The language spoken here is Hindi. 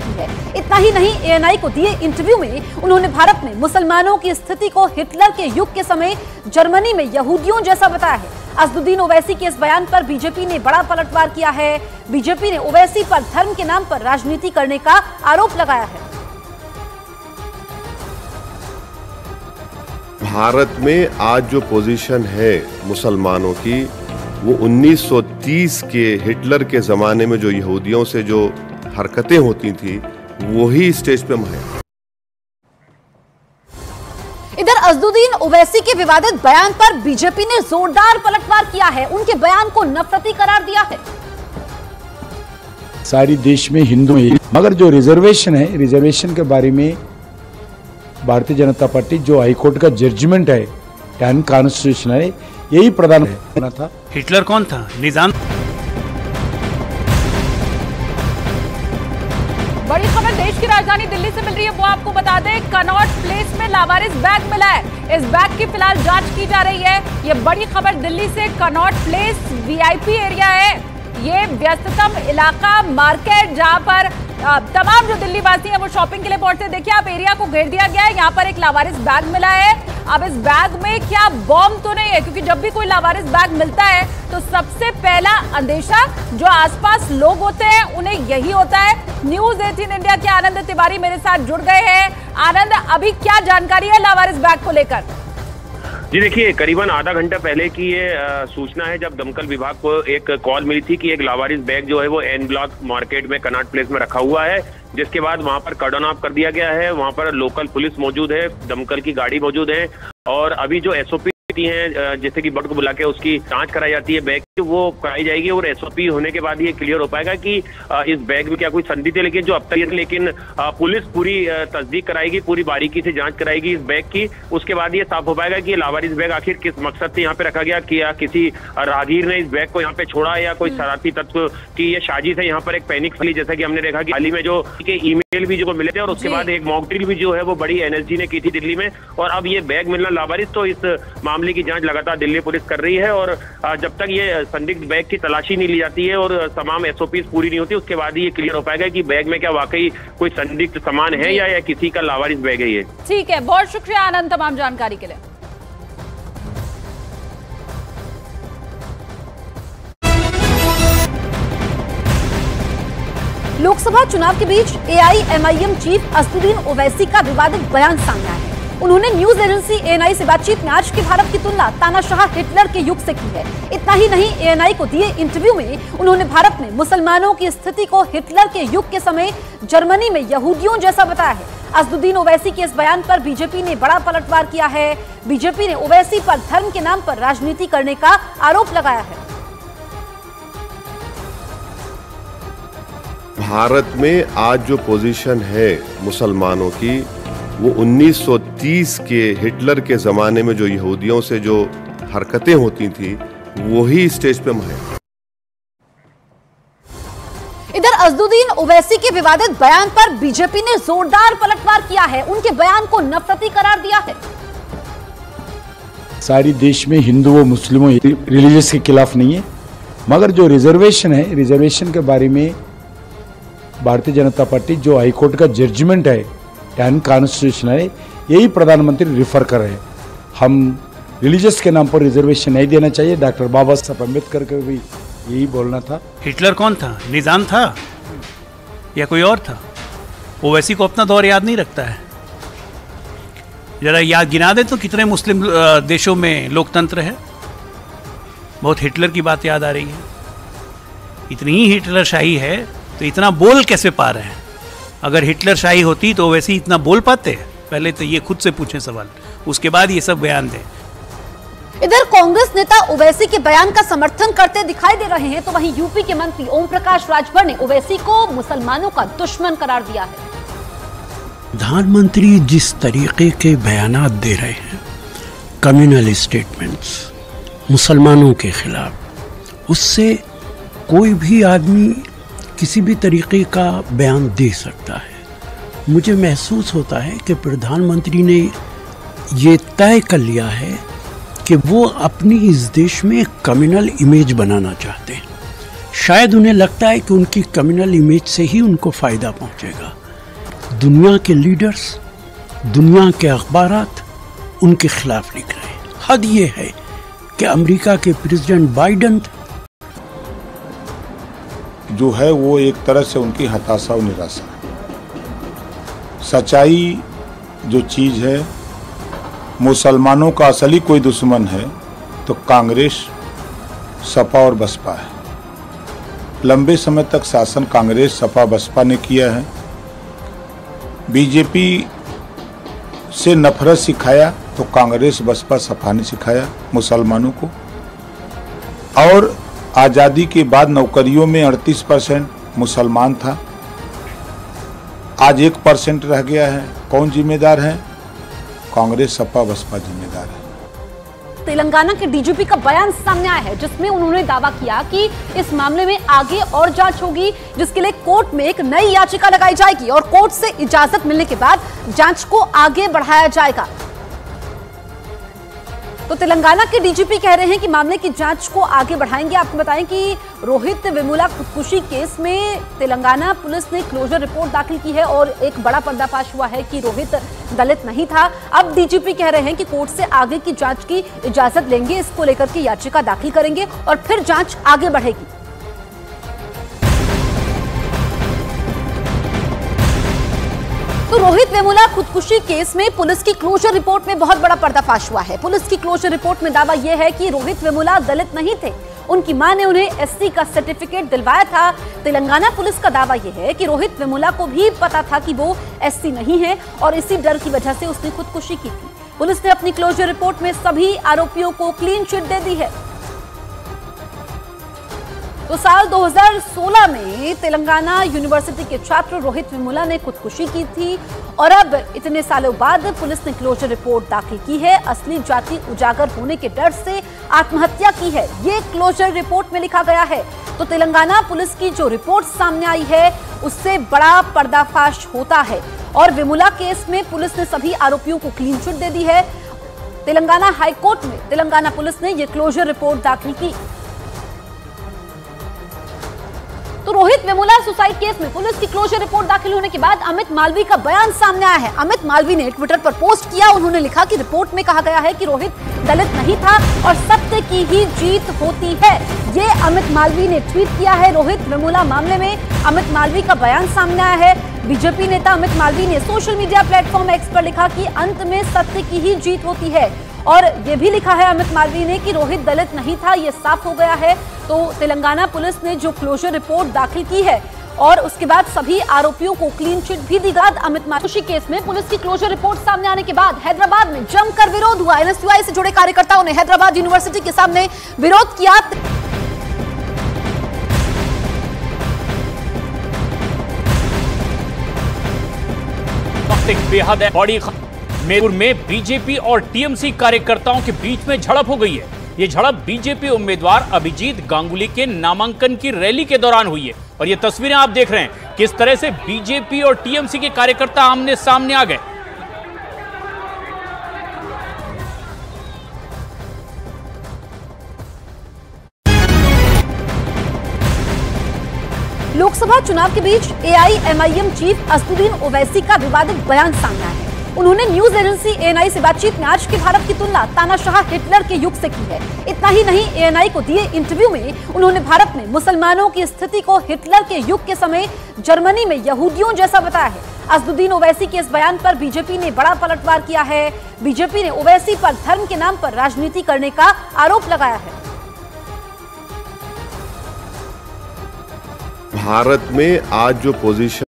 की है। इतना ही नहीं, ANI को दिए इंटरव्यू में उन्होंने भारत में मुसलमानों की स्थिति को हिटलर के युग के समय जर्मनी में यहूदियों जैसा बताया है। असदुद्दीन ओवैसी के इस बयान पर बीजेपी ने बड़ा पलटवार किया है। बीजेपी ने ओवैसी पर धर्म के नाम पर राजनीति करने का आरोप लगाया है। भारत में आज जो पोजीशन है मुसलमानों की, वो 1930 के हिटलर के जमाने में जो यहूदियों से जो हरकतें होती थी वही स्टेज पे है। इधर असदुद्दीन ओवैसी के विवादित बयान पर बीजेपी ने जोरदार पलटवार किया है। उनके बयान को नफरती करार दिया है। सारी देश में हिंदू है, मगर जो रिजर्वेशन है, रिजर्वेशन के बारे में भारतीय जनता पार्टी जो हाईकोर्ट का जजमेंट है अनकॉन्स्टिट्यूशनल है, यही प्रधान होना था। हिटलर कौन था? निजाम। बड़ी खबर देश की राजधानी दिल्ली से मिल रही है, वो आपको बता दें। कनॉट प्लेस में लावारिस बैग मिला है। इस बैग की फिलहाल जांच की जा रही है। ये बड़ी खबर दिल्ली से। कनॉट प्लेस VIP एरिया है। ये व्यस्ततम इलाका, मार्केट, जहां पर तमाम जो दिल्ली वासी हैं वो शॉपिंग के लिए पहुंचते हैं। देखिए, आप एरिया को घेर दिया गया है। यहाँ पर एक लावारिस बैग मिला है। अब इस बैग में क्या बॉम्ब तो नहीं है? क्योंकि जब भी कोई लावारिस बैग मिलता है तो सबसे पहला अंदेशा जो आसपास लोग होते हैं उन्हें यही होता है। न्यूज़ 18 इंडिया के आनंद तिवारी मेरे साथ जुड़ गए हैं। आनंद, अभी क्या जानकारी है लावारिस बैग को लेकर? जी देखिए, करीबन आधा घंटा पहले की ये सूचना है, जब दमकल विभाग को एक कॉल मिली थी कि एक लावारिस बैग जो है वो एन ब्लॉक मार्केट में कनॉट प्लेस में रखा हुआ है, जिसके बाद वहां पर कर्डन ऑफ कर दिया गया है। वहां पर लोकल पुलिस मौजूद है, दमकल की गाड़ी मौजूद है और अभी जो SOP हैं, जैसे कि बट को बुला के उसकी जांच कराई जाती है बैग की, वो कराई जाएगी और SOP होने के बाद ये क्लियर हो पाएगा कि इस बैग में क्या कोई संदिग्ध है। लेकिन जो अब तक, लेकिन पुलिस पूरी तस्दीक कराएगी, पूरी बारीकी से जांच कराएगी इस बैग की। उसके बाद ये साफ हो पाएगा कि ये लावारिस बैग आखिर किस मकसद से यहाँ पे रखा गया, कि या किसी राहगीर ने इस बैग को यहाँ पे छोड़ा या कोई शरारती तत्व की ये साजिश है। यहाँ पर एक पैनिक फैली, जैसा कि हमने देखा कि हाल ही में जो ईमेल भी जो मिले थे और उसके बाद एक मॉक ड्रिल भी जो है वो बड़ी NSG ने की थी दिल्ली में, और अब ये बैग मिलना लावारिस। तो इस मामले की जांच लगातार दिल्ली पुलिस कर रही है और जब तक ये संदिग्ध बैग की तलाशी नहीं ली जाती है और तमाम SOPs पूरी नहीं होती, उसके बाद ही ये क्लियर हो पाएगा कि बैग में क्या वाकई कोई संदिग्ध सामान है या किसी का लावारिस बैग है ये। ठीक है, बहुत शुक्रिया आनंद तमाम जानकारी के लिए। लोकसभा चुनाव के बीच AIMIM चीफ असदुद्दीन ओवैसी का विवादित बयान सामने आया है। उन्होंने न्यूज एजेंसी ANI से बातचीत में आज के भारत की तुलना तानाशाह हिटलर के युग से की है। इतना ही नहीं, ANI को दिए इंटरव्यू में उन्होंने भारत में मुसलमानों की स्थिति को हिटलर के युग के समय जर्मनी में यहूदियों जैसा बताया है। असदुद्दीन ओवैसी के इस बयान पर बीजेपी ने बड़ा पलटवार किया है। बीजेपी ने ओवैसी पर धर्म के नाम पर राजनीति करने का आरोप लगाया है। भारत में आज जो पोजीशन है मुसलमानों की, वो 1930 के हिटलर के जमाने में जो यहूदियों से जो हरकतें होती थी वही स्टेज पे है। इधर असदुद्दीन ओवैसी के विवादित बयान पर बीजेपी ने जोरदार पलटवार किया है। उनके बयान को नफरती करार दिया है। सारी देश में हिंदू और मुस्लिमों रिलीजियस के खिलाफ नहीं है, मगर जो रिजर्वेशन है, रिजर्वेशन के बारे में भारतीय जनता पार्टी जो हाईकोर्ट का जजमेंट है अनकॉन्स्टिट्यूशनल है, यही प्रधानमंत्री रिफर कर रहे हैं। हम रिलीजियस के नाम पर रिजर्वेशन नहीं देना चाहिए। डॉक्टर बाबा साहब अम्बेडकर का भी यही बोलना था। हिटलर कौन था? निजाम था या कोई और था? ओवैसी को अपना दौर याद नहीं रखता है। जरा याद गिना दे तो कितने मुस्लिम देशों में लोकतंत्र है। बहुत हिटलर की बात याद आ रही है। इतनी ही हिटलर शाही है तो इतना बोल कैसे पा रहे हैं? अगर हिटलर शाही होती तो वैसे इतना बोल पाते? पहले तो ये खुद से पूछें सवाल, उसके बाद ये सब बयान दें। इधर कांग्रेस नेता ओवैसी के बयान का समर्थन करते दिखाई दे रहे हैं, तो वहीं यूपी के मंत्री ओम प्रकाश राजभर ने ओवैसी को मुसलमानों का दुश्मन करार दिया है। प्रधानमंत्री जिस तरीके के बयानात दे रहे हैं, कम्युनल स्टेटमेंट्स मुसलमानों के खिलाफ, उससे कोई भी आदमी किसी भी तरीके का बयान दे सकता है। मुझे महसूस होता है कि प्रधानमंत्री ने ये तय कर लिया है कि वो अपनी इस देश में कम्युनल इमेज बनाना चाहते हैं। शायद उन्हें लगता है कि उनकी कम्युनल इमेज से ही उनको फायदा पहुंचेगा। दुनिया के लीडर्स, दुनिया के अखबारात उनके खिलाफ लिख रहे हैं। हद ये है कि अमेरिका के प्रेसिडेंट बाइडेन जो है वो एक तरह से उनकी हताशा और निराशा है। सच्चाई जो चीज़ है, मुसलमानों का असली कोई दुश्मन है तो कांग्रेस, सपा और बसपा है। लंबे समय तक शासन कांग्रेस, सपा, बसपा ने किया है। बीजेपी से नफरत सिखाया तो कांग्रेस, बसपा, सपा ने सिखाया मुसलमानों को। और आज़ादी के बाद नौकरियों में 38% मुसलमान था, आज 1% रह गया है। कौन जिम्मेदार है? कांग्रेस, सपा, बसपा जिम्मेदार है। तेलंगाना के डीजीपी का बयान सामने आया है जिसमें उन्होंने दावा किया कि इस मामले में आगे और जांच होगी, जिसके लिए कोर्ट में एक नई याचिका लगाई जाएगी और कोर्ट से इजाजत मिलने के बाद जांच को आगे बढ़ाया जाएगा। तो तेलंगाना के डीजीपी कह रहे हैं कि मामले की जांच को आगे बढ़ाएंगे। आपको बताएं कि रोहित वेमुला खुदकुशी केस में तेलंगाना पुलिस ने क्लोजर रिपोर्ट दाखिल की है और एक बड़ा पर्दाफाश हुआ है कि रोहित दलित नहीं था। अब डीजीपी कह रहे हैं कि कोर्ट से आगे की जांच की इजाजत लेंगे, इसको लेकर के याचिका दाखिल करेंगे और फिर जांच आगे बढ़ेगी। तो रोहित वेमुला खुदकुशी केस में पुलिस की क्लोजर रिपोर्ट में बहुत बड़ा पर्दाफाश हुआ है। पुलिस की क्लोजर रिपोर्ट में दावा यह है कि रोहित वेमुला दलित नहीं थे, उनकी मां ने उन्हें एससी का सर्टिफिकेट दिलवाया था। तेलंगाना पुलिस का दावा यह है कि रोहित वेमुला को भी पता था कि वो एससी नहीं है और इसी डर की वजह से उसने खुदकुशी की थी। पुलिस ने अपनी क्लोजर रिपोर्ट में सभी आरोपियों को क्लीन चिट दे दी है। तो साल 2016 में तेलंगाना यूनिवर्सिटी के छात्र रोहित वेमुला ने खुदकुशी की थी और अब इतने सालों बाद पुलिस ने क्लोजर रिपोर्ट दाखिल की है। असली जाति उजागर होने के डर से आत्महत्या की है, ये क्लोजर रिपोर्ट में लिखा गया है। तो तेलंगाना पुलिस की जो रिपोर्ट सामने आई है उससे बड़ा पर्दाफाश होता है और वेमुला केस में पुलिस ने सभी आरोपियों को क्लीन चिट दे दी है। तेलंगाना हाईकोर्ट में तेलंगाना पुलिस ने यह क्लोजर रिपोर्ट दाखिल की। तो रोहित वेमुला सुसाइड केस में पुलिस की क्लोजर रिपोर्ट दाखिल होने के बाद अमित मालवीय का बयान सामने आया है। अमित मालवीय ने ट्विटर पर पोस्ट किया, उन्होंने लिखा कि रिपोर्ट में कहा गया है कि रोहित दलित नहीं था और सत्य की ही जीत होती है। ये अमित मालवीय ने ट्वीट किया है। रोहित वेमुला मामले में अमित मालवीय का बयान सामने आया है। बीजेपी नेता अमित मालवीय ने सोशल मीडिया प्लेटफॉर्म एक्स पर लिखा कि अंत में सत्य की ही जीत होती है और ये भी लिखा है अमित मालवीय ने कि रोहित दलित नहीं था, ये साफ हो गया है। तो तेलंगाना पुलिस ने जो क्लोजर रिपोर्ट दाखिल की है और उसके बाद सभी आरोपियों को क्लीन चिट भी दी गई। अमित मालवीय केस में पुलिस की क्लोजर रिपोर्ट सामने आने के बाद हैदराबाद में जमकर विरोध हुआ। एनएसयूआई से जुड़े कार्यकर्ताओं ने हैदराबाद यूनिवर्सिटी के सामने विरोध किया। बेहद बड़ी मेरपुर में बीजेपी और टीएमसी कार्यकर्ताओं के बीच में झड़प हो गई है। ये झड़प बीजेपी उम्मीदवार अभिजीत गांगुली के नामांकन की रैली के दौरान हुई है और ये तस्वीरें आप देख रहे हैं किस तरह से बीजेपी और टीएमसी के कार्यकर्ता आमने सामने आ गए। लोकसभा चुनाव के बीच एआईएमआईएम चीफ असदुद्दीन ओवैसी का विवादित बयान सामने आया है। उन्होंने न्यूज एजेंसी एएनआई से बातचीत में आज के भारत की तुलना तानाशाह हिटलर के युग से की है। इतना ही नहीं, एएनआई को दिए इंटरव्यू में उन्होंने भारत में मुसलमानों की स्थिति को हिटलर के युग के समय जर्मनी में यहूदियों जैसा बताया है। असदुद्दीन ओवैसी के इस बयान पर बीजेपी ने बड़ा पलटवार किया है। बीजेपी ने ओवैसी पर धर्म के नाम पर राजनीति करने का आरोप लगाया है। भारत में आज जो पोजीशन